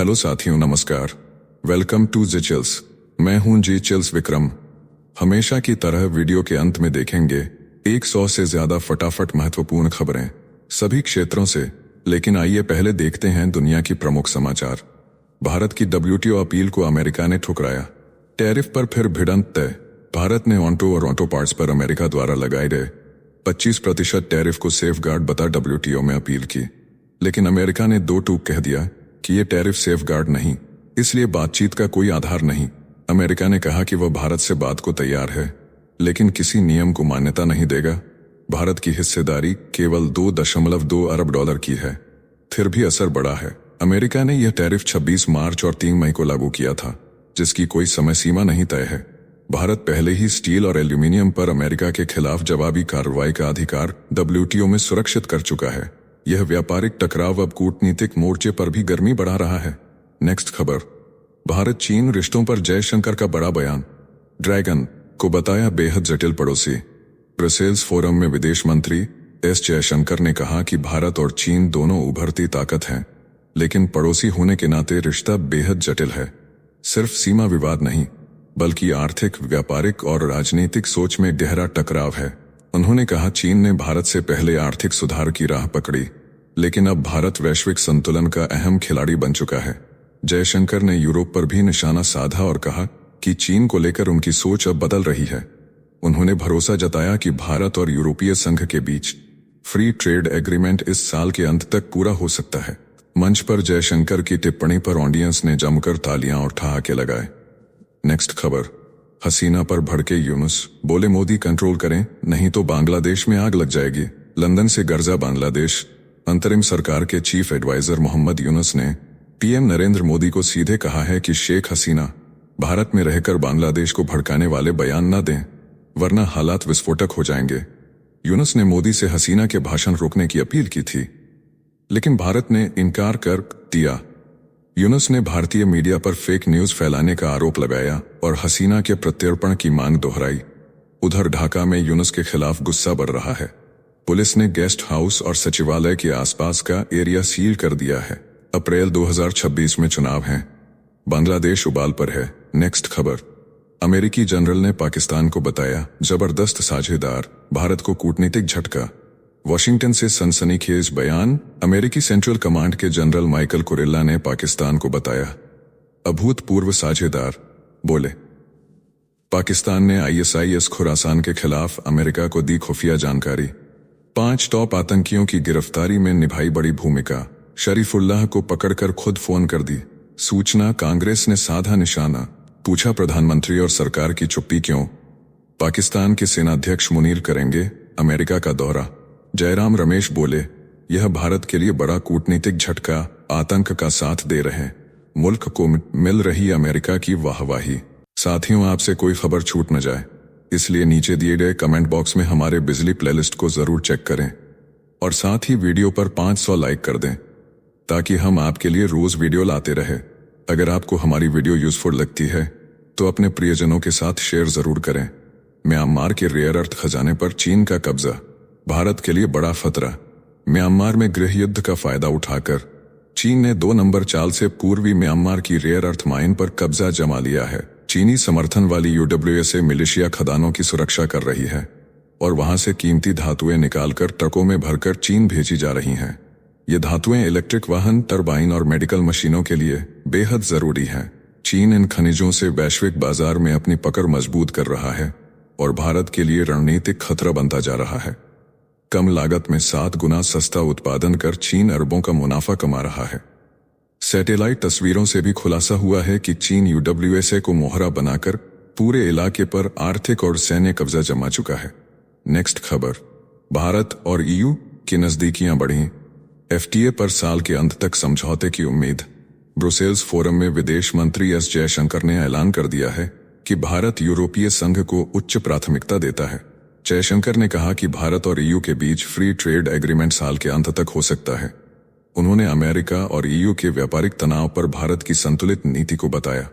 Hello साथियों, नमस्कार। Welcome to G Chills. मैं हूं जी चिल्स विक्रम। हमेशा की तरह वीडियो के अंत में देखेंगे 100 से ज्यादा फटाफट महत्वपूर्ण खबरें सभी क्षेत्रों से। लेकिन आइए पहले देखते हैं दुनिया की प्रमुख समाचार। भारत की WTO अपील को अमेरिका ने ठुकराया। टैरिफ पर फिर भिड़ंत तय। भारत ने ऑटो और ऑटो पार्ट्स पर अमेरिका द्वारा लगाए गए 25% टैरिफ को सेफगार्ड बता WTO में अपील की, लेकिन अमेरिका ने दो टूक कह दिया कि ये टैरिफ सेफगार्ड नहीं, इसलिए बातचीत का कोई आधार नहीं। अमेरिका ने कहा कि वह भारत से बात को तैयार है, लेकिन किसी नियम को मान्यता नहीं देगा। भारत की हिस्सेदारी केवल $2.2 अरब की है, फिर भी असर बड़ा है। अमेरिका ने यह टैरिफ 26 मार्च और 3 मई को लागू किया था, जिसकी कोई समय सीमा नहीं तय है। भारत पहले ही स्टील और एल्यूमिनियम पर अमेरिका के खिलाफ जवाबी कार्रवाई का अधिकार WTO में सुरक्षित कर चुका है। यह व्यापारिक टकराव अब कूटनीतिक मोर्चे पर भी गर्मी बढ़ा रहा है। नेक्स्ट खबर, भारत चीन रिश्तों पर जयशंकर का बड़ा बयान। ड्रैगन को बताया बेहद जटिल पड़ोसी। ब्रसेल्स फोरम में विदेश मंत्री एस जयशंकर ने कहा कि भारत और चीन दोनों उभरती ताकत हैं, लेकिन पड़ोसी होने के नाते रिश्ता बेहद जटिल है। सिर्फ सीमा विवाद नहीं, बल्कि आर्थिक, व्यापारिक और राजनीतिक सोच में गहरा टकराव है। उन्होंने कहा चीन ने भारत से पहले आर्थिक सुधार की राह पकड़ी, लेकिन अब भारत वैश्विक संतुलन का अहम खिलाड़ी बन चुका है। जयशंकर ने यूरोप पर भी निशाना साधा और कहा कि चीन को लेकर उनकी सोच अब बदल रही है। उन्होंने भरोसा जताया कि भारत और यूरोपीय संघ के बीच फ्री ट्रेड एग्रीमेंट इस साल के अंत तक पूरा हो सकता है। मंच पर जयशंकर की टिप्पणी पर ऑडियंस ने जमकर तालियां और ठहाके लगाए। नेक्स्ट खबर, हसीना पर भड़के यूनुस, बोले मोदी कंट्रोल करें, नहीं तो बांग्लादेश में आग लग जाएगी। लंदन से गर्जा बांग्लादेश। अंतरिम सरकार के चीफ एडवाइजर मोहम्मद यूनुस ने PM नरेंद्र मोदी को सीधे कहा है कि शेख हसीना भारत में रहकर बांग्लादेश को भड़काने वाले बयान न दें, वरना हालात विस्फोटक हो जाएंगे। यूनुस ने मोदी से हसीना के भाषण रोकने की अपील की थी, लेकिन भारत ने इनकार कर दिया। यूनुस ने भारतीय मीडिया पर फेक न्यूज फैलाने का आरोप लगाया और हसीना के प्रत्यर्पण की मांग दोहराई। उधर ढाका में यूनुस के खिलाफ गुस्सा बढ़ रहा है। पुलिस ने गेस्ट हाउस और सचिवालय के आसपास का एरिया सील कर दिया है। अप्रैल 2026 में चुनाव हैं। बांग्लादेश उबाल पर है। नेक्स्ट खबर, अमेरिकी जनरल ने पाकिस्तान को बताया जबरदस्त साझेदार, भारत को कूटनीतिक झटका। वॉशिंगटन से सनसनीखेज बयान। अमेरिकी सेंट्रल कमांड के जनरल माइकल कुरेला ने पाकिस्तान को बताया अभूतपूर्व साझेदार। बोले पाकिस्तान ने ISIS खुरासान के खिलाफ अमेरिका को दी खुफिया जानकारी। 5 टॉप आतंकियों की गिरफ्तारी में निभाई बड़ी भूमिका। शरीफुल्लाह को पकड़कर खुद फोन कर दी। सूचना कांग्रेस ने साधा निशाना। पूछा प्रधानमंत्री और सरकार की चुप्पी क्यों। पाकिस्तान के सेनाध्यक्ष मुनीर करेंगे अमेरिका का दौरा। जयराम रमेश बोले यह भारत के लिए बड़ा कूटनीतिक झटका, आतंक का साथ दे रहे मुल्क को मिल रही अमेरिका की वाहवाही। साथियों, आपसे कोई खबर छूट न जाए, इसलिए नीचे दिए गए कमेंट बॉक्स में हमारे बिजली प्लेलिस्ट को जरूर चेक करें और साथ ही वीडियो पर 500 लाइक कर दें, ताकि हम आपके लिए रोज वीडियो लाते रहे। अगर आपको हमारी वीडियो यूजफुल लगती है तो अपने प्रियजनों के साथ शेयर जरूर करें। म्यांमार के रेयर अर्थ खजाने पर चीन का कब्जा, भारत के लिए बड़ा खतरा। म्यांमार में गृह युद्ध का फायदा उठाकर चीन ने 2 नंबर चाल से पूर्वी म्यांमार की रेयर अर्थ माइन पर कब्जा जमा लिया है। चीनी समर्थन वाली UWSA मिलिशिया खदानों की सुरक्षा कर रही है और वहां से कीमती धातुएं निकालकर ट्रकों में भरकर चीन भेजी जा रही हैं। ये धातुएं इलेक्ट्रिक वाहन, टरबाइन और मेडिकल मशीनों के लिए बेहद जरूरी हैं। चीन इन खनिजों से वैश्विक बाजार में अपनी पकड़ मजबूत कर रहा है और भारत के लिए रणनीतिक खतरा बनता जा रहा है। कम लागत में 7 गुना सस्ता उत्पादन कर चीन अरबों का मुनाफा कमा रहा है। सैटेलाइट तस्वीरों से भी खुलासा हुआ है कि चीन UWSA को मोहरा बनाकर पूरे इलाके पर आर्थिक और सैन्य कब्जा जमा चुका है। नेक्स्ट खबर, भारत और EU की नजदीकियां बढ़ी। FTA पर साल के अंत तक समझौते की उम्मीद। ब्रुसेल्स फोरम में विदेश मंत्री एस जयशंकर ने ऐलान कर दिया है कि भारत यूरोपीय संघ को उच्च प्राथमिकता देता है। जयशंकर ने कहा कि भारत और EU के बीच फ्री ट्रेड एग्रीमेंट साल के अंत तक हो सकता है। उन्होंने अमेरिका और EU के व्यापारिक तनाव पर भारत की संतुलित नीति को बताया।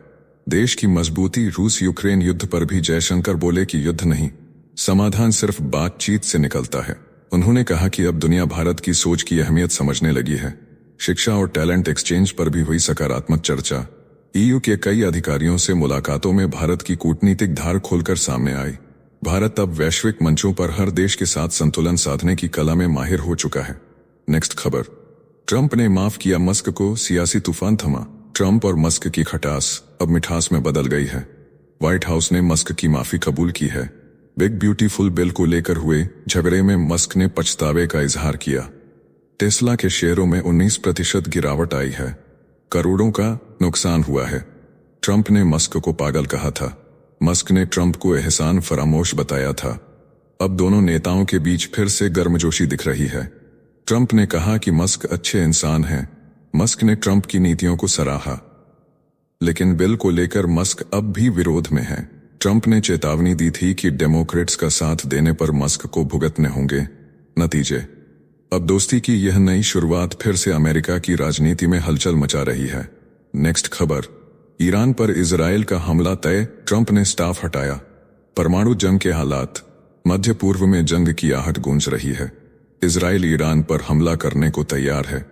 देश की मजबूती। रूस यूक्रेन युद्ध पर भी जयशंकर बोले कि युद्ध नहीं, समाधान सिर्फ बातचीत से निकलता है। उन्होंने कहा कि अब दुनिया भारत की सोच की अहमियत समझने लगी है। शिक्षा और टैलेंट एक्सचेंज पर भी हुई सकारात्मक चर्चा। ईयू के कई अधिकारियों से मुलाकातों में भारत की कूटनीतिक धार खोलकर सामने आई। भारत अब वैश्विक मंचों पर हर देश के साथ संतुलन साधने की कला में माहिर हो चुका है। नेक्स्ट खबर, ट्रंप ने माफ किया मस्क को, सियासी तूफान थमा। ट्रंप और मस्क की खटास अब मिठास में बदल गई है। व्हाइट हाउस ने मस्क की माफी कबूल की है। बिग ब्यूटीफुल बिल को लेकर हुए झगड़े में मस्क ने पछतावे का इजहार किया। टेस्ला के शेयरों में 19% गिरावट आई है। करोड़ों का नुकसान हुआ है। ट्रंप ने मस्क को पागल कहा था। मस्क ने ट्रंप को एहसान फरामोश बताया था। अब दोनों नेताओं के बीच फिर से गर्मजोशी दिख रही है। ट्रंप ने कहा कि मस्क अच्छे इंसान हैं। मस्क ने ट्रंप की नीतियों को सराहा, लेकिन बिल को लेकर मस्क अब भी विरोध में है। ट्रंप ने चेतावनी दी थी कि डेमोक्रेट्स का साथ देने पर मस्क को भुगतने होंगे नतीजे। अब दोस्ती की यह नई शुरुआत फिर से अमेरिका की राजनीति में हलचल मचा रही है। नेक्स्ट खबर, ईरान पर इजराइल का हमला तय, ट्रंप ने स्टाफ हटाया। परमाणु जंग के हालात, मध्य पूर्व में जंग की आहट गूंज रही है। इजराइल ईरान पर हमला करने को तैयार है।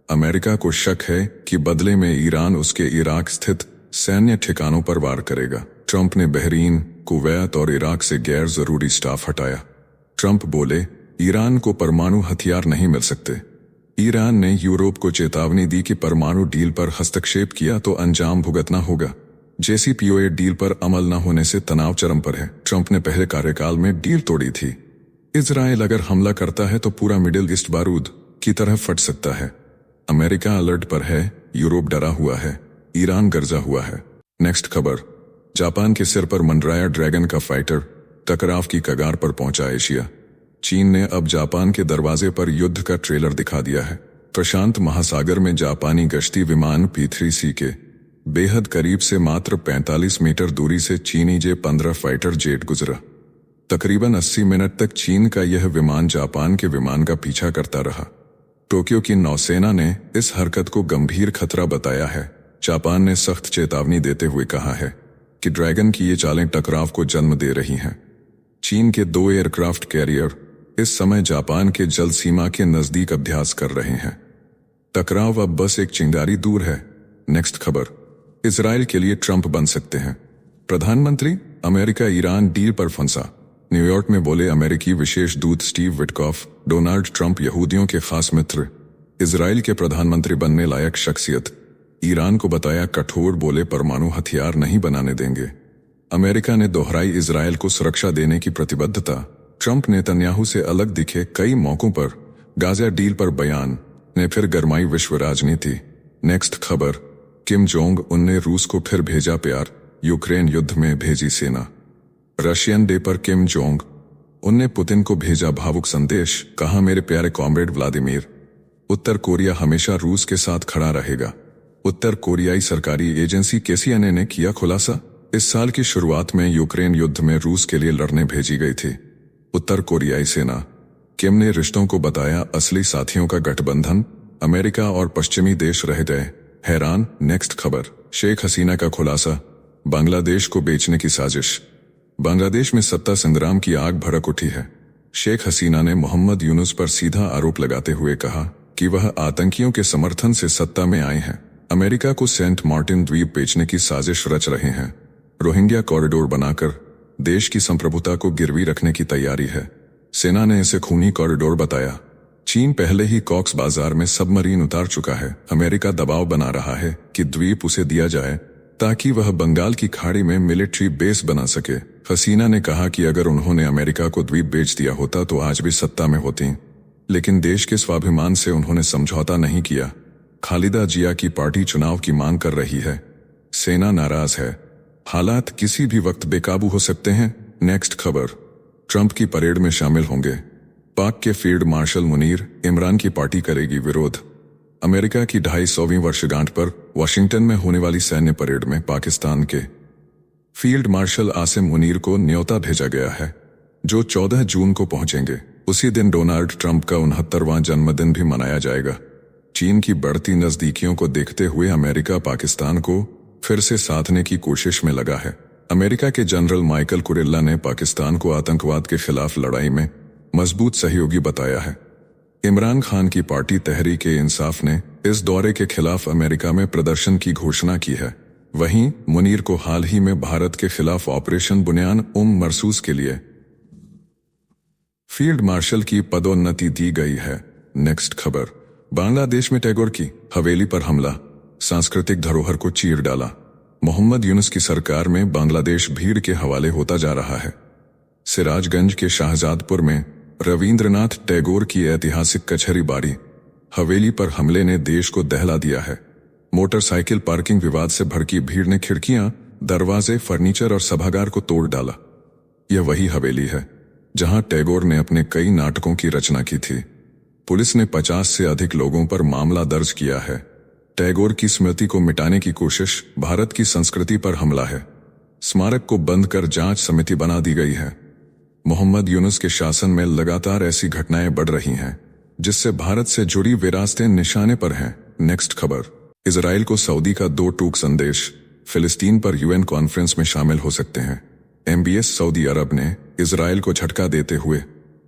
अमेरिका को शक है कि बदले में ईरान उसके इराक स्थित सैन्य ठिकानों पर वार करेगा। ट्रंप ने बहरीन, कुवैत और इराक से गैर जरूरी स्टाफ हटाया। ट्रंप बोले, ईरान को परमाणु हथियार नहीं मिल सकते। ईरान ने यूरोप को चेतावनी दी कि परमाणु डील पर हस्तक्षेप किया तो अंजाम भुगतना होगा। JCPOA डील पर अमल न होने से तनाव चरम पर है। ट्रंप ने पहले कार्यकाल में डील तोड़ी थी। इजराइल अगर हमला करता है तो पूरा मिडिल ईस्ट बारूद की तरह फट सकता है। अमेरिका अलर्ट पर है, यूरोप डरा हुआ है, ईरान गर्जा हुआ है। नेक्स्ट खबर, जापान के सिर पर मंडराया ड्रैगन का फाइटर, टकराव की कगार पर पहुंचा एशिया। चीन ने अब जापान के दरवाजे पर युद्ध का ट्रेलर दिखा दिया है। प्रशांत महासागर में जापानी गश्ती विमान P-3C के बेहद करीब से मात्र 45 मीटर दूरी से चीनी J-15 फाइटर जेट गुजरा। तकरीबन 80 मिनट तक चीन का यह विमान जापान के विमान का पीछा करता रहा। टोक्यो की नौसेना ने इस हरकत को गंभीर खतरा बताया है। जापान ने सख्त चेतावनी देते हुए कहा है कि ड्रैगन की ये चालें टकराव को जन्म दे रही हैं। चीन के 2 एयरक्राफ्ट कैरियर इस समय जापान के जल सीमा के नजदीक अभ्यास कर रहे हैं। टकराव अब बस एक चिंगारी दूर है। नेक्स्ट खबर, इजराइल के लिए ट्रंप बन सकते हैं प्रधानमंत्री, अमेरिका ईरान डील पर फंसा। न्यूयॉर्क में बोले अमेरिकी विशेष दूत स्टीव विटकॉफ, डोनाल्ड ट्रंप यहूदियों के खास मित्र, इजराइल के प्रधानमंत्री बनने लायक शख्सियत। ईरान को बताया कठोर, बोले परमाणु हथियार नहीं बनाने देंगे। अमेरिका ने दोहराई इजराइल को सुरक्षा देने की प्रतिबद्धता। ट्रंप नेतन्याहू से अलग दिखे कई मौकों पर। गाजा डील पर बयान ने फिर गरमाई विश्व राजनीति। नेक्स्ट खबर, किम जोंग उन ने रूस को फिर भेजा प्यार, यूक्रेन युद्ध में भेजी सेना। रशियन डे पर किम जोंग उनने पुतिन को भेजा भावुक संदेश, कहा मेरे प्यारे कॉमरेड व्लादिमीर, उत्तर कोरिया हमेशा रूस के साथ खड़ा रहेगा। उत्तर कोरियाई सरकारी एजेंसी KCNA ने किया खुलासा, इस साल की शुरुआत में यूक्रेन युद्ध में रूस के लिए लड़ने भेजी गई थी उत्तर कोरियाई सेना। किम ने रिश्तों को बताया असली साथियों का गठबंधन, अमेरिका और पश्चिमी देश रह गए हैरान। नेक्स्ट खबर, शेख हसीना का खुलासा, बांग्लादेश को बेचने की साजिश। बांग्लादेश में सत्ता संग्राम की आग भड़क उठी है। शेख हसीना ने मोहम्मद यूनुस पर सीधा आरोप लगाते हुए कहा कि वह आतंकियों के समर्थन से सत्ता में आए हैं। अमेरिका को सेंट मार्टिन द्वीप बेचने की साजिश रच रहे हैं। रोहिंग्या कॉरिडोर बनाकर देश की संप्रभुता को गिरवी रखने की तैयारी है। सेना ने इसे खूनी कॉरिडोर बताया। चीन पहले ही कॉक्स बाजार में सबमरीन उतार चुका है। अमेरिका दबाव बना रहा है कि द्वीप उसे दिया जाए ताकि वह बंगाल की खाड़ी में मिलिट्री बेस बना सके। हसीना ने कहा कि अगर उन्होंने अमेरिका को द्वीप बेच दिया होता तो आज भी सत्ता में होती, लेकिन देश के स्वाभिमान से उन्होंने समझौता नहीं किया। खालिदा जिया की पार्टी चुनाव की मांग कर रही है। सेना नाराज है। हालात किसी भी वक्त बेकाबू हो सकते हैं। नेक्स्ट खबर, ट्रंप की परेड में शामिल होंगे पाक के फील्ड मार्शल मुनीर, इमरान की पार्टी करेगी विरोध। अमेरिका की 250वीं वर्षगांठ पर वाशिंगटन में होने वाली सैन्य परेड में पाकिस्तान के फील्ड मार्शल आसिम मुनीर को न्योता भेजा गया है, जो 14 जून को पहुंचेंगे। उसी दिन डोनाल्ड ट्रंप का 69वां जन्मदिन भी मनाया जाएगा। चीन की बढ़ती नजदीकियों को देखते हुए अमेरिका पाकिस्तान को फिर से साधने की कोशिश में लगा है। अमेरिका के जनरल माइकल कुरेल्ला ने पाकिस्तान को आतंकवाद के खिलाफ लड़ाई में मजबूत सहयोगी बताया है। इमरान खान की पार्टी तहरीक-ए-इंसाफ ने इस दौरे के खिलाफ अमेरिका में प्रदर्शन की घोषणा की है। वहीं मुनीर को हाल ही में भारत के खिलाफ ऑपरेशन बुनियान मरसूस के लिए फील्ड मार्शल की पदोन्नति दी गई है। नेक्स्ट खबर, बांग्लादेश में टैगोर की हवेली पर हमला, सांस्कृतिक धरोहर को चीर डाला। मोहम्मद यूनुस की सरकार में बांग्लादेश भीड़ के हवाले होता जा रहा है। सिराजगंज के शाहजादपुर में रविंद्रनाथ टैगोर की ऐतिहासिक कचहरी बारी हवेली पर हमले ने देश को दहला दिया है। मोटरसाइकिल पार्किंग विवाद से भड़की भीड़ ने खिड़कियां, दरवाजे, फर्नीचर और सभागार को तोड़ डाला। यह वही हवेली है जहां टैगोर ने अपने कई नाटकों की रचना की थी। पुलिस ने 50 से अधिक लोगों पर मामला दर्ज किया है। टैगोर की स्मृति को मिटाने की कोशिश, भारत की संस्कृति पर हमला है। स्मारक को बंद कर जांच समिति बना दी गई है। मोहम्मद यूनुस के शासन में लगातार ऐसी घटनाएं बढ़ रही हैं जिससे भारत से जुड़ी विरासतें निशाने पर हैं। नेक्स्ट खबर, इजराइल को सऊदी का 2 टूक संदेश, फिलिस्तीन पर यूएन कॉन्फ्रेंस में शामिल हो सकते हैं। MBS सऊदी अरब ने इजराइल को झटका देते हुए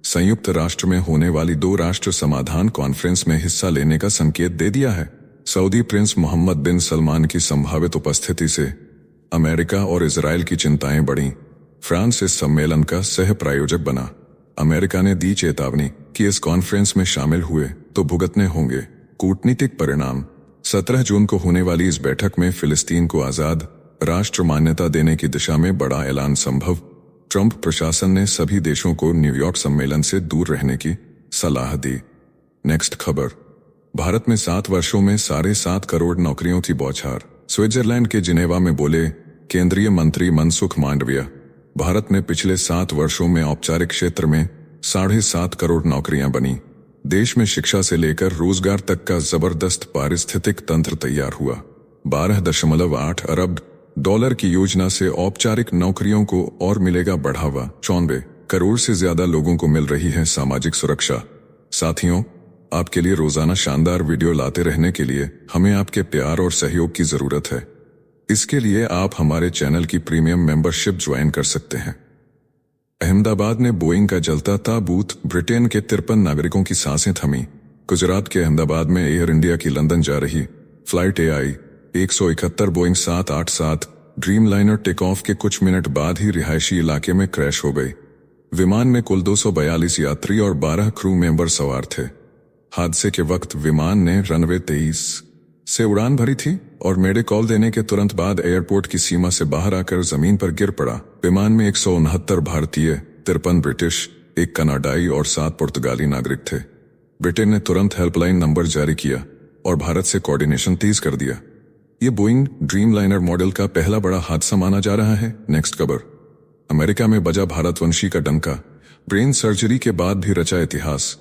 संयुक्त राष्ट्र में होने वाली 2 राष्ट्र समाधान कॉन्फ्रेंस में हिस्सा लेने का संकेत दे दिया है। सऊदी प्रिंस मोहम्मद बिन सलमान की संभावित उपस्थिति से अमेरिका और इजराइल की चिंताएं बढ़ीं। फ्रांस इस सम्मेलन का सह प्रायोजक बना। अमेरिका ने दी चेतावनी कि इस कॉन्फ्रेंस में शामिल हुए तो भुगतने होंगे कूटनीतिक परिणाम। 17 जून को होने वाली इस बैठक में फिलिस्तीन को आजाद राष्ट्र मान्यता देने की दिशा में बड़ा ऐलान संभव। ट्रंप प्रशासन ने सभी देशों को न्यूयॉर्क सम्मेलन से दूर रहने की सलाह दी। नेक्स्ट खबर, भारत में 7 वर्षों में 7.5 करोड़ नौकरियों की बौछार। स्विट्जरलैंड के जिनेवा में बोले केंद्रीय मंत्री मनसुख मांडविया, भारत में पिछले 7 वर्षों में औपचारिक क्षेत्र में 7.5 करोड़ नौकरियां बनी। देश में शिक्षा से लेकर रोजगार तक का जबरदस्त पारिस्थितिक तंत्र तैयार हुआ। 12.8 अरब डॉलर की योजना से औपचारिक नौकरियों को और मिलेगा बढ़ावा। 94 करोड़ से ज्यादा लोगों को मिल रही है सामाजिक सुरक्षा। साथियों, आपके लिए रोजाना शानदार वीडियो लाते रहने के लिए हमें आपके प्यार और सहयोग की जरूरत है। इसके लिए आप हमारे चैनल की प्रीमियम मेंबरशिप ज्वाइन कर सकते हैं। अहमदाबाद में बोइंग का जलता ताबूत, ब्रिटेन के 53 नागरिकों की सांसें थमी। गुजरात के अहमदाबाद में एयर इंडिया की लंदन जा रही flight AI 171 Boeing 787 Dreamliner take off के कुछ मिनट बाद ही रिहायशी इलाके में क्रैश हो गई। विमान में कुल 242 यात्री और 12 क्रू मेंबर सवार थे। हादसे के वक्त विमान ने रनवे 23 से उड़ान भरी थी और मेडे कॉल देने के तुरंत बाद एयरपोर्ट की सीमा से बाहर आकर जमीन पर गिर पड़ा। विमान में 169 भारतीय, 53 ब्रिटिश, 1 कनाडाई और 7 पुर्तगाली नागरिक थे। ब्रिटेन ने तुरंत हेल्पलाइन नंबर जारी किया और भारत से कोऑर्डिनेशन तेज कर दिया। ये बोइंग ड्रीमलाइनर मॉडल का पहला बड़ा हादसा माना जा रहा है। नेक्स्ट खबर, अमेरिका में बजा भारतवंशी का डंका, ब्रेन सर्जरी के बाद भी रचा इतिहास।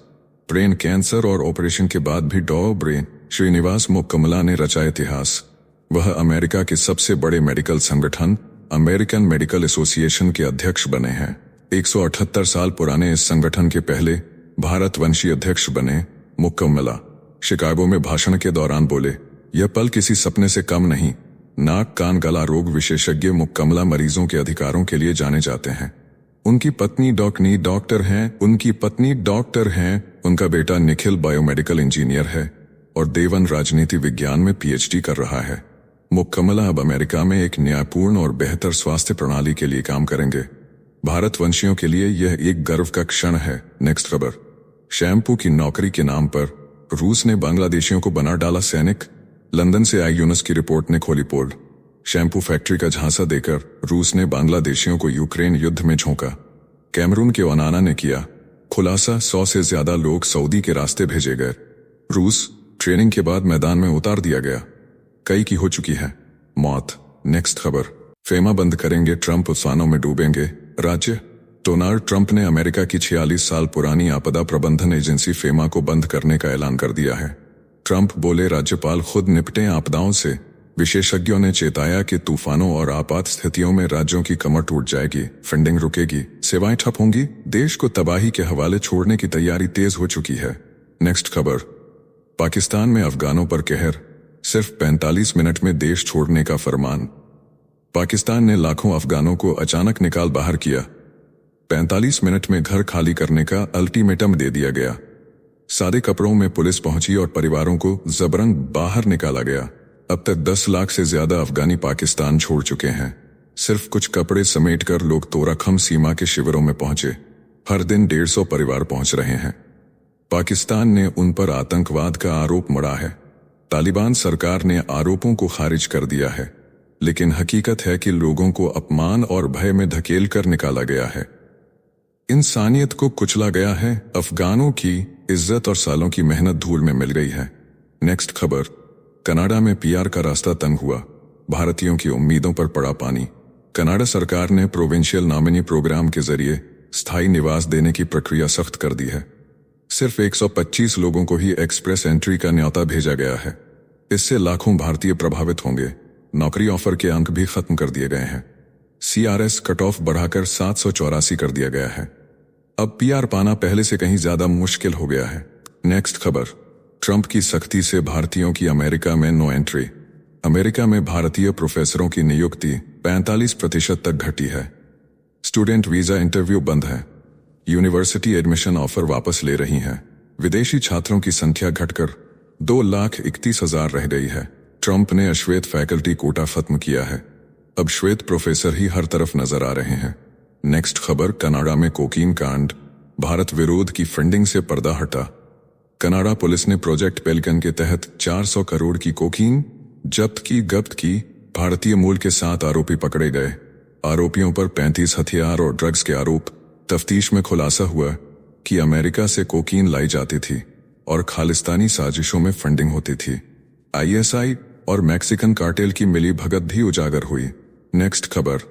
ब्रेन कैंसर और ऑपरेशन के बाद भी डॉ. ब्रेन श्रीनिवास मुक्कमला ने रचा इतिहास। वह अमेरिका के सबसे बड़े मेडिकल संगठन अमेरिकन मेडिकल एसोसिएशन के अध्यक्ष बने हैं। 178 साल पुराने इस संगठन के पहले भारतवंशी अध्यक्ष बने मुक्कमला शिकागो में भाषण के दौरान बोले, यह पल किसी सपने से कम नहीं। नाक कान गला रोग विशेषज्ञ मुक्कमला मरीजों के अधिकारों के लिए जाने जाते हैं। उनकी पत्नी डॉक्टर हैं। उनका बेटा निखिल बायोमेडिकल इंजीनियर है और देवन राजनीति विज्ञान में PhD कर रहा है। मुक्कमला अब अमेरिका में एक न्यायपूर्ण और बेहतर स्वास्थ्य प्रणाली के लिए काम करेंगे। भारतवंशियों के लिए यह एक गर्व का क्षण है। नेक्स्ट खबर, शैम्पू की नौकरी के नाम पर रूस ने बांग्लादेशियों को बना डाला सैनिक। लंदन से आई यूनुस की रिपोर्ट ने खोली पोल। शैम्पू फैक्ट्री का झांसा देकर रूस ने बांग्लादेशियों को यूक्रेन युद्ध में झोंका। कैमरून के ओनाना ने किया खुलासा, 100 से ज्यादा लोग सऊदी के रास्ते भेजे गए। रूस ट्रेनिंग के बाद मैदान में उतार दिया गया। कई की हो चुकी है मौत। नेक्स्ट खबर, फेमा बंद करेंगे ट्रंप, तूफानों में डूबेंगे राज्य। डोनाल्ड ट्रंप ने अमेरिका की 46 साल पुरानी आपदा प्रबंधन एजेंसी फेमा को बंद करने का ऐलान कर दिया है। ट्रंप बोले, राज्यपाल खुद निपटें आपदाओं से। विशेषज्ञों ने चेताया कि तूफानों और आपात स्थितियों में राज्यों की कमर टूट जाएगी, फंडिंग रुकेगी, सेवाएं ठप होंगी, देश को तबाही के हवाले छोड़ने की तैयारी तेज हो चुकी है। नेक्स्ट खबर, पाकिस्तान में अफगानों पर कहर, सिर्फ 45 मिनट में देश छोड़ने का फरमान। पाकिस्तान ने लाखों अफगानों को अचानक निकाल बाहर किया। 45 मिनट में घर खाली करने का अल्टीमेटम दे दिया गया। सादे कपड़ों में पुलिस पहुंची और परिवारों को जबरन बाहर निकाला गया। अब तक 10 लाख से ज्यादा अफगानी पाकिस्तान छोड़ चुके हैं। सिर्फ कुछ कपड़े समेटकर लोग तोराखम सीमा के शिविरों में पहुंचे। हर दिन 150 परिवार पहुंच रहे हैं। पाकिस्तान ने उन पर आतंकवाद का आरोप मढ़ा है। तालिबान सरकार ने आरोपों को खारिज कर दिया है, लेकिन हकीकत है कि लोगों को अपमान और भय में धकेल कर निकाला गया है। इंसानियत को कुचला गया है। अफगानों की इज्जत और सालों की मेहनत धूल में मिल गई है। नेक्स्ट खबर, कनाडा में पीआर का रास्ता तंग हुआ, भारतीयों की उम्मीदों पर पड़ा पानी। कनाडा सरकार ने प्रोविंशियल नॉमिनी प्रोग्राम के जरिए स्थायी निवास देने की प्रक्रिया सख्त कर दी है। सिर्फ 125 लोगों को ही एक्सप्रेस एंट्री का न्योता भेजा गया है। इससे लाखों भारतीय प्रभावित होंगे। नौकरी ऑफर के अंक भी खत्म कर दिए गए हैं। CRS कट ऑफ बढ़ाकर 784 कर दिया गया है। अब पीआर पाना पहले से कहीं ज्यादा मुश्किल हो गया है। नेक्स्ट खबर, ट्रंप की सख्ती से भारतीयों की अमेरिका में नो एंट्री। अमेरिका में भारतीय प्रोफेसरों की नियुक्ति 45% तक घटी है। स्टूडेंट वीजा इंटरव्यू बंद है। यूनिवर्सिटी एडमिशन ऑफर वापस ले रही हैं। विदेशी छात्रों की संख्या घटकर 2,31,000 रह गई है। ट्रंप ने अश्वेत फैकल्टी कोटा खत्म किया है। अब श्वेत प्रोफेसर ही हर तरफ नजर आ रहे हैं। नेक्स्ट खबर, कनाडा में कोकीन कांड, भारत विरोध की फंडिंग से पर्दा हटा। कनाडा पुलिस ने प्रोजेक्ट पेलिकन के तहत 400 करोड़ की कोकीन जब्त की। भारतीय मूल के 7 आरोपी पकड़े गए। आरोपियों पर 35 हथियार और ड्रग्स के आरोप। तफ्तीश में खुलासा हुआ कि अमेरिका से कोकीन लाई जाती थी और खालिस्तानी साजिशों में फंडिंग होती थी। ISI और मैक्सिकन कार्टेल की मिली भगत भी उजागर हुई। नेक्स्ट खबर,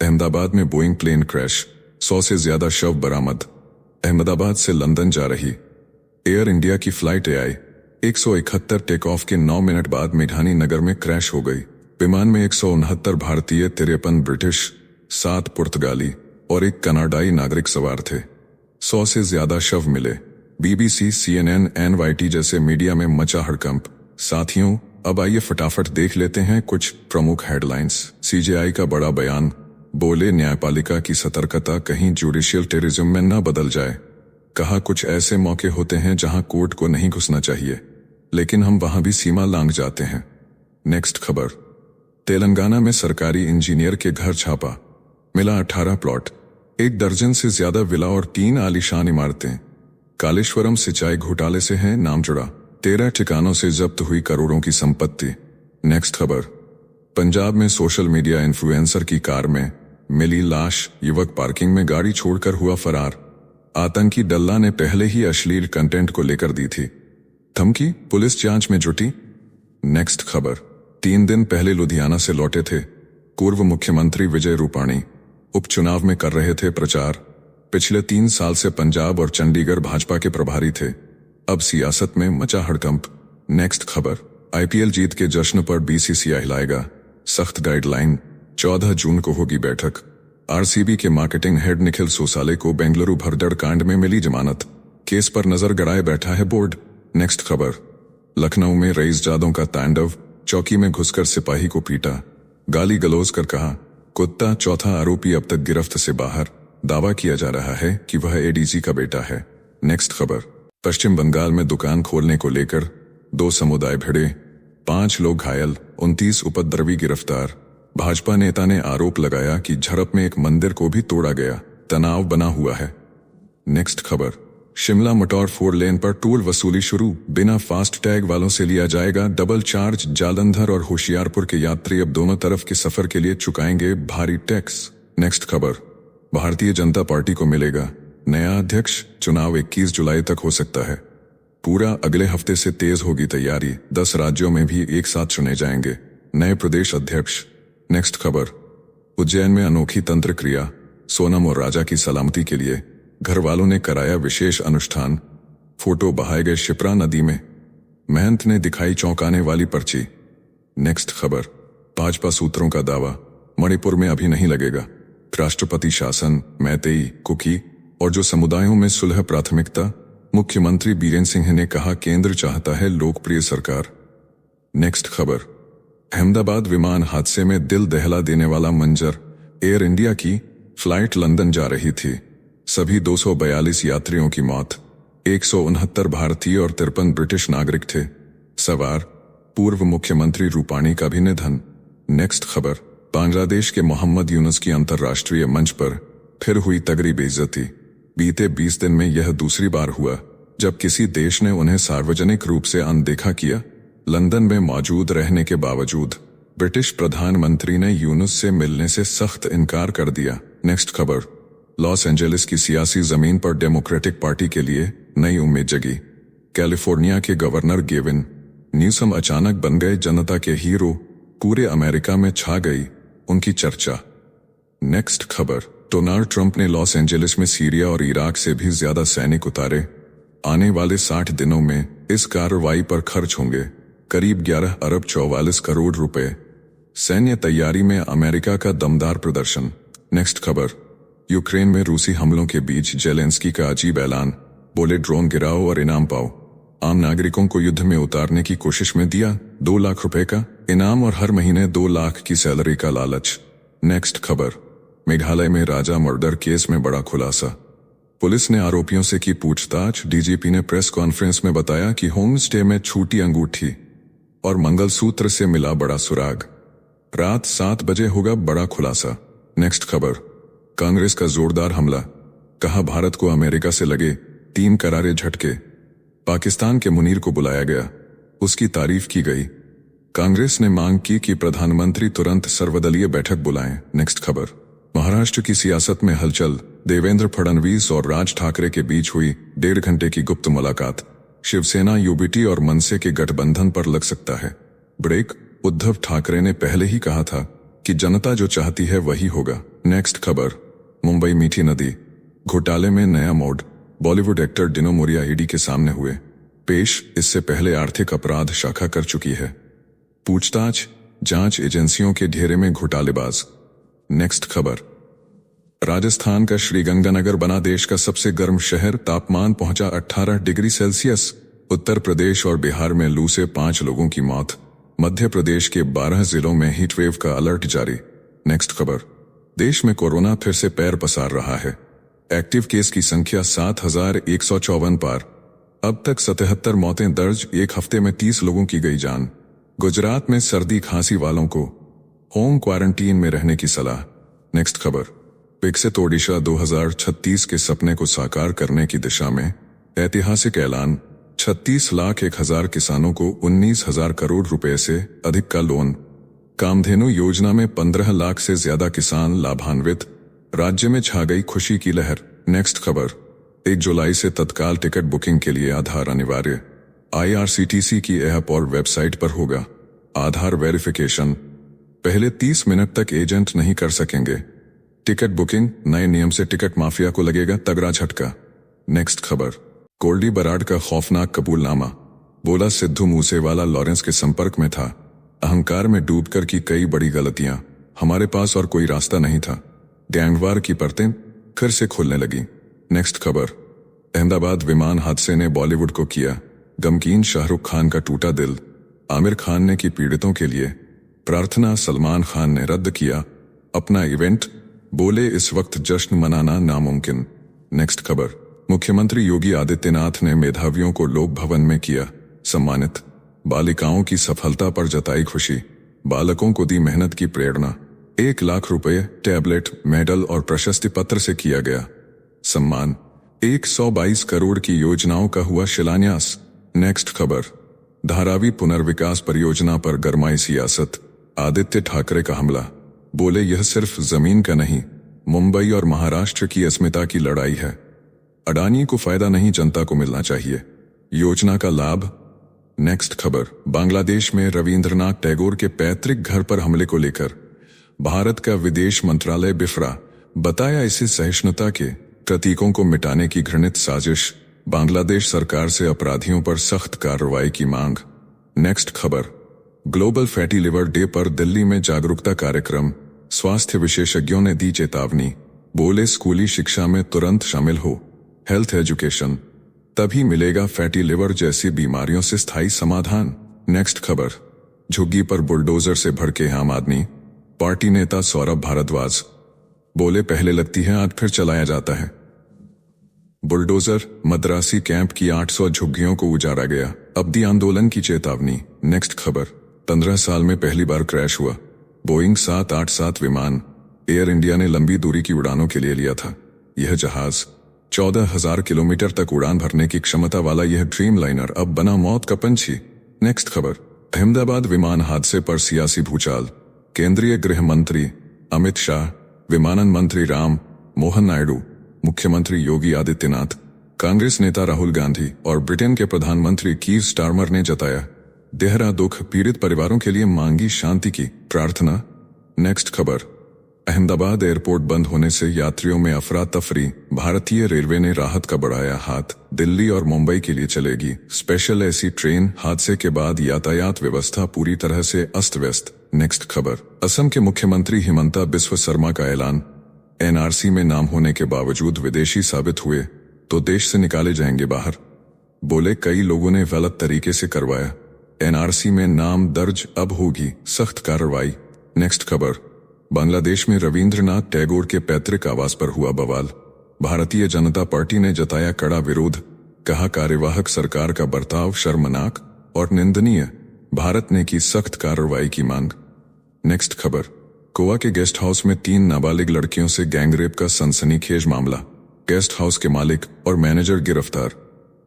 अहमदाबाद में बोइंग प्लेन क्रैश, 100 से ज्यादा शव बरामद। अहमदाबाद से लंदन जा रही एयर इंडिया की फ्लाइट AI 171 टेक ऑफ के 9 मिनट बाद मेघानी नगर में क्रैश हो गई। विमान में 169 भारतीय, 53 ब्रिटिश, 7 पुर्तगाली और 1 कनाडाई नागरिक सवार थे। 100 से ज्यादा शव मिले। BBC, CNN, NYT जैसे मीडिया में मचा हड़कंप। साथियों, अब आइए फटाफट देख लेते हैं कुछ प्रमुख हेडलाइंस। CJI का बड़ा बयान, बोले न्यायपालिका की सतर्कता कहीं जुडिशियल टेररिज्म में न बदल जाए। कहा कुछ ऐसे मौके होते हैं जहां कोर्ट को नहीं घुसना चाहिए, लेकिन हम वहां भी सीमा लांघ जाते हैं। नेक्स्ट खबर, तेलंगाना में सरकारी इंजीनियर के घर छापा, मिला 18 प्लॉट, 1 दर्जन से ज्यादा विला और 3 आलीशान इमारतें। कालेश्वरम सिंचाई घोटाले से है नाम जुड़ा। 13 ठिकानों से जब्त हुई करोड़ों की संपत्ति। नेक्स्ट खबर, पंजाब में सोशल मीडिया इन्फ्लुएंसर की कार में मिली लाश, युवक पार्किंग में गाड़ी छोड़कर हुआ फरार। आतंकी डल्ला ने पहले ही अश्लील कंटेंट को लेकर दी थी धमकी, पुलिस जांच में जुटी। नेक्स्ट खबर, 3 दिन पहले लुधियाना से लौटे थे पूर्व मुख्यमंत्री विजय रूपाणी। उपचुनाव में कर रहे थे प्रचार। पिछले 3 साल से पंजाब और चंडीगढ़ भाजपा के प्रभारी थे। अब सियासत में मचा हड़कंप। नेक्स्ट खबर, IPL जीत के जश्न पर BCCI हिलाएगा सख्त गाइडलाइन। 14 जून को होगी बैठक। RCB के मार्केटिंग हेड निखिल सोसाले को बेंगलुरु भरदड़ कांड में मिली जमानत। केस पर नजर गड़ाए बैठा है बोर्ड। नेक्स्ट खबर, लखनऊ में रईसजादों का तांडव, चौकी में घुसकर सिपाही को पीटा, गाली गलौज कर कहा कुत्ता। चौथा आरोपी अब तक गिरफ्त से बाहर। दावा किया जा रहा है कि वह ADG का बेटा है। नेक्स्ट खबर, पश्चिम बंगाल में दुकान खोलने को लेकर 2 समुदाय भिड़े, 5 लोग घायल, 29 उपद्रवी गिरफ्तार। भाजपा नेता ने आरोप लगाया कि झड़प में एक मंदिर को भी तोड़ा गया। तनाव बना हुआ है। नेक्स्ट खबर, शिमला मटौर 4 लेन पर टोल वसूली शुरू, बिना फास्ट टैग वालों से लिया जाएगा डबल चार्ज। जालंधर और होशियारपुर के यात्री अब दोनों तरफ के सफर के लिए चुकाएंगे भारी टैक्स। नेक्स्ट खबर, भारतीय जनता पार्टी को मिलेगा नया अध्यक्ष, चुनाव 21 जुलाई तक हो सकता है। पूरा अगले हफ्ते से तेज होगी तैयारी। 10 राज्यों में भी एक साथ चुने जाएंगे नए प्रदेश अध्यक्ष। नेक्स्ट खबर, उज्जैन में अनोखी तंत्र क्रिया, सोनम और राजा की सलामती के लिए घर वालों ने कराया विशेष अनुष्ठान। फोटो बहाए गए शिप्रा नदी में। महंत ने दिखाई चौंकाने वाली पर्ची। नेक्स्ट खबर, भाजपा सूत्रों का दावा, मणिपुर में अभी नहीं लगेगा राष्ट्रपति शासन। मैतेई, कुकी और जो समुदायों में सुलह प्राथमिकता। मुख्यमंत्री बीरेन सिंह ने कहा केंद्र चाहता है लोकप्रिय सरकार। नेक्स्ट खबर, अहमदाबाद विमान हादसे में दिल दहला देने वाला मंजर। एयर इंडिया की फ्लाइट लंदन जा रही थी। सभी 242 यात्रियों की मौत। 169 भारतीय और 53 ब्रिटिश नागरिक थे सवार। पूर्व मुख्यमंत्री रूपाणी का भी निधन। नेक्स्ट खबर, बांग्लादेश के मोहम्मद यूनुस की अंतर्राष्ट्रीय मंच पर फिर हुई तगड़ी बेइज्जती। बीते 20 दिन में यह दूसरी बार हुआ जब किसी देश ने उन्हें सार्वजनिक रूप से अनदेखा किया। लंदन में मौजूद रहने के बावजूद ब्रिटिश प्रधानमंत्री ने यूनुस से मिलने से सख्त इनकार कर दिया। नेक्स्ट खबर, लॉस एंजेलिस की सियासी जमीन पर डेमोक्रेटिक पार्टी के लिए नई उम्मीद जगी। कैलिफोर्निया के गवर्नर गेविन न्यूसम अचानक बन गए जनता के हीरो। पूरे अमेरिका में छा गई उनकी चर्चा। नेक्स्ट खबर, डोनाल्ड ट्रंप ने लॉस एंजेलिस में सीरिया और इराक से भी ज्यादा सैनिक उतारे। आने वाले 60 दिनों में इस कार्रवाई पर खर्च होंगे करीब 11 अरब 44 करोड़ रुपए। सैन्य तैयारी में अमेरिका का दमदार प्रदर्शन। नेक्स्ट खबर, यूक्रेन में रूसी हमलों के बीच जेलेंस्की का अजीब ऐलान। बोले ड्रोन गिराओ और इनाम पाओ। आम नागरिकों को युद्ध में उतारने की कोशिश में दिया 2 लाख रुपए का इनाम और हर महीने 2 लाख की सैलरी का लालच। नेक्स्ट खबर, मेघालय में राजा मर्डर केस में बड़ा खुलासा। पुलिस ने आरोपियों से की पूछताछ। डीजीपी ने प्रेस कॉन्फ्रेंस में बताया कि होम स्टे में छूटी अंगूठी और मंगलसूत्र से मिला बड़ा सुराग। रात 7 बजे होगा बड़ा खुलासा। नेक्स्ट खबर, कांग्रेस का जोरदार हमला। कहा भारत को अमेरिका से लगे 3 करारे झटके। पाकिस्तान के मुनीर को बुलाया गया, उसकी तारीफ की गई। कांग्रेस ने मांग की कि प्रधानमंत्री तुरंत सर्वदलीय बैठक बुलाएं। नेक्स्ट खबर, महाराष्ट्र की सियासत में हलचल। देवेंद्र फडणवीस और राज ठाकरे के बीच हुई 1.5 घंटे की गुप्त मुलाकात। शिवसेना यूबीटी और मनसे के गठबंधन पर लग सकता है ब्रेक। उद्धव ठाकरे ने पहले ही कहा था कि जनता जो चाहती है वही होगा। नेक्स्ट खबर, मुंबई मीठी नदी घोटाले में नया मोड़। बॉलीवुड एक्टर डिनो मोरिया ईडी के सामने हुए पेश। इससे पहले आर्थिक अपराध शाखा कर चुकी है पूछताछ। जांच एजेंसियों के घेरे में घोटालेबाज। नेक्स्ट खबर, राजस्थान का श्रीगंगानगर बना देश का सबसे गर्म शहर। तापमान पहुंचा 18 डिग्री सेल्सियस। उत्तर प्रदेश और बिहार में लू से 5 लोगों की मौत। मध्य प्रदेश के 12 जिलों में हीटवेव का अलर्ट जारी। नेक्स्ट खबर, देश में कोरोना फिर से पैर पसार रहा है। एक्टिव केस की संख्या 7154 पार। अब तक 77 मौतें दर्ज। एक हफ्ते में 30 लोगों की गई जान। गुजरात में सर्दी खांसी वालों को होम क्वारंटीन में रहने की सलाह। नेक्स्ट खबर, विकसित ओडिशा 2036 के सपने को साकार करने की दिशा में ऐतिहासिक ऐलान। 36,01,000 किसानों को 19,000 करोड़ रुपए से अधिक का लोन। कामधेनु योजना में 15 लाख से ज्यादा किसान लाभान्वित। राज्य में छा गई खुशी की लहर। नेक्स्ट खबर, 1 जुलाई से तत्काल टिकट बुकिंग के लिए आधार अनिवार्य। IRCTC की ऐप और वेबसाइट पर होगा आधार वेरिफिकेशन। पहले 30 मिनट तक एजेंट नहीं कर सकेंगे टिकट बुकिंग। नए नियम से टिकट माफिया को लगेगा तगड़ा झटका। नेक्स्ट खबर, गोल्डी बराड का खौफनाक कबूलनामा। बोला सिद्धू मूसेवाला लॉरेंस के संपर्क में था। अहंकार में डूबकर की कई बड़ी गलतियां। हमारे पास और कोई रास्ता नहीं था। गैंगवार की परतें फिर से खुलने लगी। नेक्स्ट खबर, अहमदाबाद विमान हादसे ने बॉलीवुड को किया गमगीन। शाहरुख खान का टूटा दिल। आमिर खान ने की पीड़ितों के लिए प्रार्थना। सलमान खान ने रद्द किया अपना इवेंट। बोले इस वक्त जश्न मनाना नामुमकिन। नेक्स्ट खबर, मुख्यमंत्री योगी आदित्यनाथ ने मेधावियों को लोक भवन में किया सम्मानित। बालिकाओं की सफलता पर जताई खुशी। बालकों को दी मेहनत की प्रेरणा। 1 लाख रुपए, टैबलेट, मेडल और प्रशस्ति पत्र से किया गया सम्मान। 122 करोड़ की योजनाओं का हुआ शिलान्यास। नेक्स्ट खबर, धारावी पुनर्विकास परियोजना पर गरमाई सियासत। आदित्य ठाकरे का हमला। बोले यह सिर्फ जमीन का नहीं, मुंबई और महाराष्ट्र की अस्मिता की लड़ाई है। अडानी को फायदा नहीं, जनता को मिलना चाहिए योजना का लाभ। नेक्स्ट खबर, बांग्लादेश में रविंद्रनाथ टैगोर के पैतृक घर पर हमले को लेकर भारत का विदेश मंत्रालय बिफरा। बताया इसे सहिष्णुता के प्रतीकों को मिटाने की घृणित साजिश। बांग्लादेश सरकार से अपराधियों पर सख्त कार्रवाई की मांग। नेक्स्ट खबर, ग्लोबल फैटी लिवर डे पर दिल्ली में जागरूकता कार्यक्रम। स्वास्थ्य विशेषज्ञों ने दी चेतावनी। बोले स्कूली शिक्षा में तुरंत शामिल हो हेल्थ एजुकेशन, तभी मिलेगा फैटी लिवर जैसी बीमारियों से स्थायी समाधान। नेक्स्ट खबर, झुग्गी पर बुलडोजर से भड़के आम आदमी। पार्टी नेता सौरभ भारद्वाज बोले पहले लगती है आग फिर चलाया जाता है। बुलडोजर, मद्रासी कैंप की 800 झुग्गियों को उजाड़ा गया। अब्दी आंदोलन की चेतावनी। नेक्स्ट खबर। 15 साल में पहली बार क्रैश हुआ बोइंग 787 विमान एयर इंडिया ने लंबी दूरी की उड़ानों के लिए लिया था। यह जहाज 14,000 किलोमीटर तक उड़ान भरने की क्षमता वाला यह ड्रीम लाइनर अब बना मौत का पंछी। नेक्स्ट खबर। अहमदाबाद विमान हादसे पर सियासी भूचाल। केंद्रीय गृह मंत्री अमित शाह, विमानन मंत्री राम मोहन नायडू, मुख्यमंत्री योगी आदित्यनाथ, कांग्रेस नेता राहुल गांधी और ब्रिटेन के प्रधानमंत्री कीर स्टारमर ने जताया गहरा दुख, पीड़ित परिवारों के लिए मांगी शांति की प्रार्थना। नेक्स्ट खबर। अहमदाबाद एयरपोर्ट बंद होने से यात्रियों में अफरा तफरी। भारतीय रेलवे ने राहत का बढ़ाया हाथ। दिल्ली और मुंबई के लिए चलेगी स्पेशल एसी ट्रेन। हादसे के बाद यातायात व्यवस्था पूरी तरह से अस्त व्यस्त। नेक्स्ट खबर। असम के मुख्यमंत्री हिमंता बिस्वा शर्मा का ऐलान, एनआरसी में नाम होने के बावजूद विदेशी साबित हुए तो देश से निकाले जाएंगे बाहर। बोले कई लोगों ने गलत तरीके से करवाया, एनआरसी में नाम दर्ज, अब होगी सख्त कार्रवाई। नेक्स्ट खबर। बांग्लादेश में रविंद्रनाथ टैगोर के पैतृक आवास पर हुआ बवाल। भारतीय जनता पार्टी ने जताया कड़ा विरोध। कहा कार्यवाहक सरकार का बर्ताव शर्मनाक और निंदनीय। भारत ने की सख्त कार्रवाई की मांग। नेक्स्ट खबर। गोवा के गेस्ट हाउस में 3 नाबालिग लड़कियों से गैंगरेप का सनसनीखेज मामला। गेस्ट हाउस के मालिक और मैनेजर गिरफ्तार।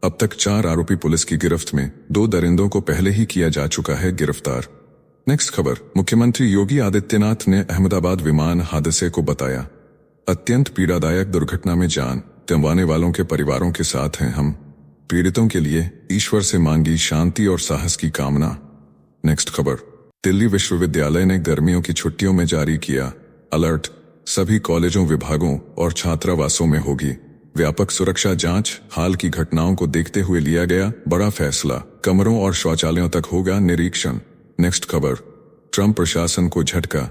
अब तक 4 आरोपी पुलिस की गिरफ्त में। 2 दरिंदों को पहले ही किया जा चुका है गिरफ्तार। नेक्स्ट खबर। मुख्यमंत्री योगी आदित्यनाथ ने अहमदाबाद विमान हादसे को बताया अत्यंत पीड़ादायक दुर्घटना में जान गंवाने वालों के परिवारों के साथ हैं हम। पीड़ितों के लिए ईश्वर से मांगी शांति और साहस की कामना। नेक्स्ट खबर। दिल्ली विश्वविद्यालय ने गर्मियों की छुट्टियों में जारी किया अलर्ट। सभी कॉलेजों, विभागों और छात्रावासों में होगी व्यापक सुरक्षा जांच। हाल की घटनाओं को देखते हुए लिया गया बड़ा फैसला। कमरों और शौचालयों तक होगा निरीक्षण। नेक्स्ट खबर। ट्रंप प्रशासन को झटका।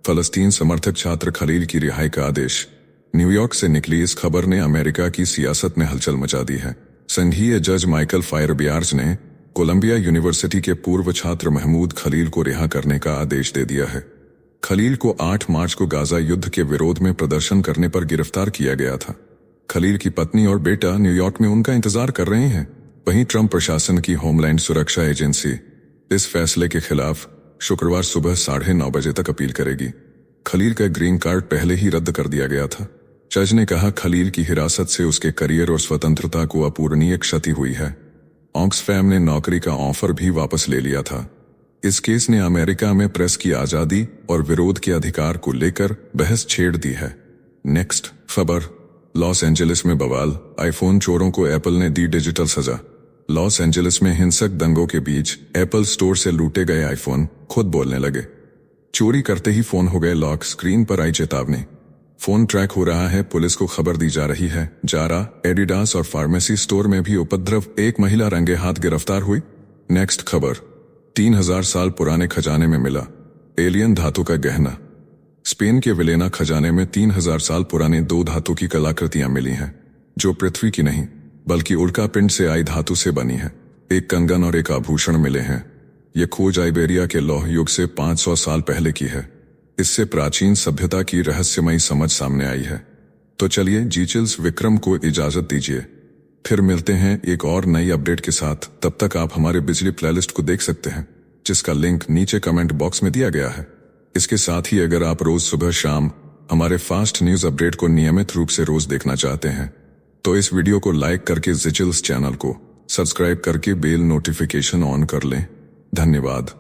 फलस्तीन समर्थक छात्र खलील की रिहाई का आदेश। न्यूयॉर्क से निकली इस खबर ने अमेरिका की सियासत में हलचल मचा दी है। संघीय जज माइकल फायरबियार्ज ने कोलंबिया यूनिवर्सिटी के पूर्व छात्र महमूद खलील को रिहा करने का आदेश दे दिया है। खलील को 8 मार्च को गाजा युद्ध के विरोध में प्रदर्शन करने पर गिरफ्तार किया गया था। खलील की पत्नी और बेटा न्यूयॉर्क में उनका इंतजार कर रहे हैं। वहीं ट्रंप प्रशासन की होमलैंड सुरक्षा एजेंसी इस फैसले के खिलाफ शुक्रवार सुबह 9:30 बजे तक अपील करेगी। खलील का ग्रीन कार्ड पहले ही रद्द कर दिया गया था। जज ने कहा खलील की हिरासत से उसके करियर और स्वतंत्रता को अपूरणीय क्षति हुई है। ऑक्सफैम ने नौकरी का ऑफर भी वापस ले लिया था। इस केस ने अमेरिका में प्रेस की आजादी और विरोध के अधिकार को लेकर बहस छेड़ दी है। नेक्स्ट खबर। लॉस एंजलिस में बवाल। आईफोन चोरों को एप्पल ने दी डिजिटल सजा। लॉस एंजलिस में हिंसक दंगों के बीच एप्पल स्टोर से लूटे गए आईफोन खुद बोलने लगे। चोरी करते ही फोन हो गए लॉक। स्क्रीन पर आई चेतावनी। फोन ट्रैक हो रहा है, पुलिस को खबर दी जा रही है। जारा, एडिडास और फार्मेसी स्टोर में भी उपद्रव। एक महिला रंगे हाथ गिरफ्तार हुई। नेक्स्ट खबर। 3000 साल पुराने खजाने में मिला एलियन धातु का गहना। स्पेन के विलेना खजाने में 3000 साल पुराने 2 धातु की कलाकृतियां मिली हैं, जो पृथ्वी की नहीं बल्कि उल्का पिंड से आई धातु से बनी है। एक कंगन और एक आभूषण मिले हैं। ये खोज आइबेरिया के लौह युग से 500 साल पहले की है। इससे प्राचीन सभ्यता की रहस्यमयी समझ सामने आई है। तो चलिए जीचिल्स विक्रम को इजाजत दीजिए, फिर मिलते हैं एक और नई अपडेट के साथ। तब तक आप हमारे बिजली प्लेलिस्ट को देख सकते हैं, जिसका लिंक नीचे कमेंट बॉक्स में दिया गया है। इसके साथ ही अगर आप रोज सुबह शाम हमारे फास्ट न्यूज अपडेट को नियमित रूप से रोज देखना चाहते हैं तो इस वीडियो को लाइक करके जीचिल्स चैनल को सब्सक्राइब करके बेल नोटिफिकेशन ऑन कर लें। धन्यवाद।